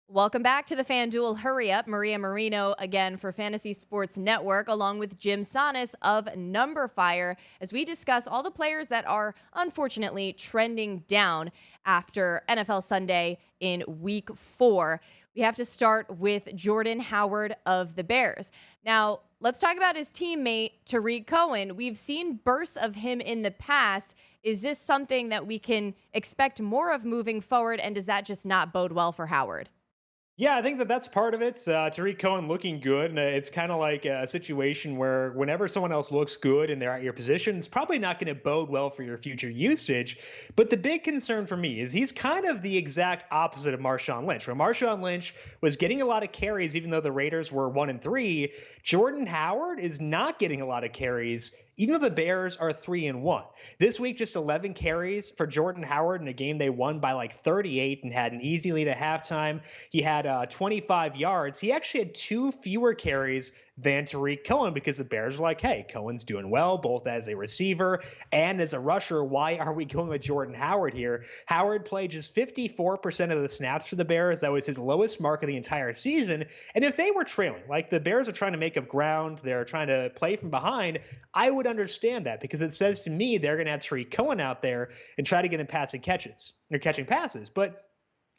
Welcome back to the FanDuel Hurry Up. Maria Marino again for Fantasy Sports Network, along with Jim Sonis of Number Fire, as we discuss all the players that are unfortunately trending down after NFL Sunday in week 4. We have to start with Jordan Howard of the Bears. Now, let's talk about his teammate, Tariq Cohen. We've seen bursts of him in the past. Is this something that we can expect more of moving forward, and does that just not bode well for Howard? Yeah, I think that's part of it. Tariq Cohen looking good, and it's kind of like a situation where whenever someone else looks good and they're at your position, it's probably not going to bode well for your future usage. But the big concern for me is he's kind of the exact opposite of Marshawn Lynch. Where Marshawn Lynch was getting a lot of carries, even though the Raiders were 1-3, Jordan Howard is not getting a lot of carries, even though the Bears are 3-1. This week, just 11 carries for Jordan Howard in a game they won by like 38 and had an easy lead at halftime. He had 25 yards. He actually had 2 fewer carries than Tariq Cohen because the Bears were like, hey, Cohen's doing well, both as a receiver and as a rusher. Why are we going with Jordan Howard here? Howard played just 54% of the snaps for the Bears. That was his lowest mark of the entire season. And if they were trailing, like the Bears are trying to make up ground, they're trying to play from behind, I would understand that because it says to me they're going to have Tariq Cohen out there and try to get him passing catches or catching passes. But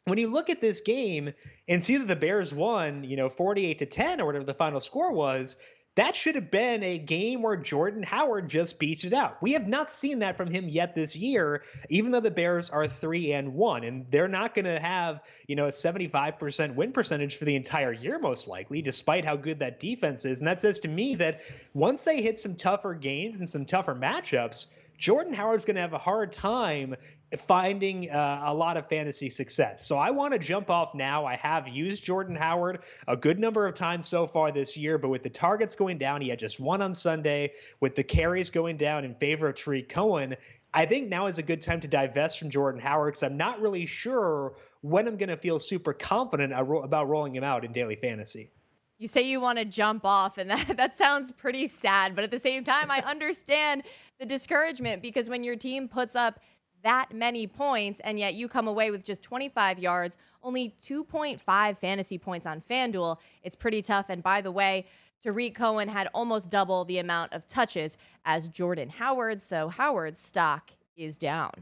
when you look at this game and see that the Bears won, 48-10 or whatever the final score was, that should have been a game where Jordan Howard just beats it out. We have not seen that from him yet this year, even though the Bears are 3-1, and they're not going to have, a 75% win percentage for the entire year, most likely, despite how good that defense is. And that says to me that once they hit some tougher games and some tougher matchups, Jordan Howard's going to have a hard time finding a lot of fantasy success. So I want to jump off now. I have used Jordan Howard a good number of times so far this year, but with the targets going down, he had just one on Sunday. With the carries going down in favor of Tariq Cohen, I think now is a good time to divest from Jordan Howard because I'm not really sure when I'm going to feel super confident about rolling him out in daily fantasy. You say you want to jump off, and that sounds pretty sad. But at the same time, I understand the discouragement because when your team puts up that many points and yet you come away with just 25 yards, only 2.5 fantasy points on FanDuel, it's pretty tough. And by the way, Tariq Cohen had almost double the amount of touches as Jordan Howard, so Howard's stock is down.